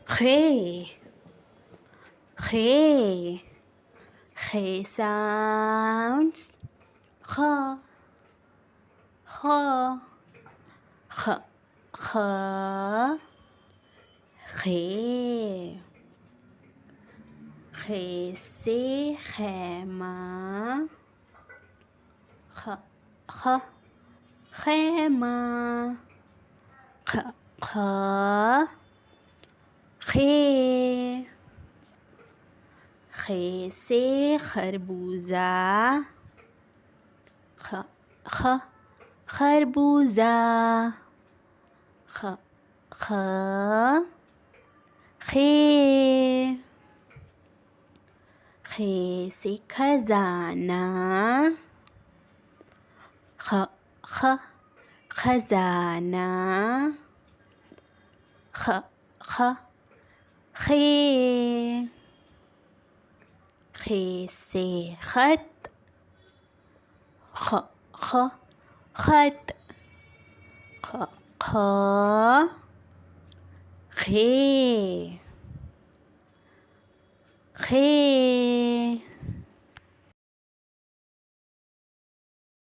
خي خي خي sounds خ خ خ خ خي خيسي خيمة خ خ خيمة خ خ خي خيسي خربوزة خ خ خربوزة خ خ خي خيسي خزانة خ خ خزانة خ خ خي خيسي خط خ خ خط خ خ خي خي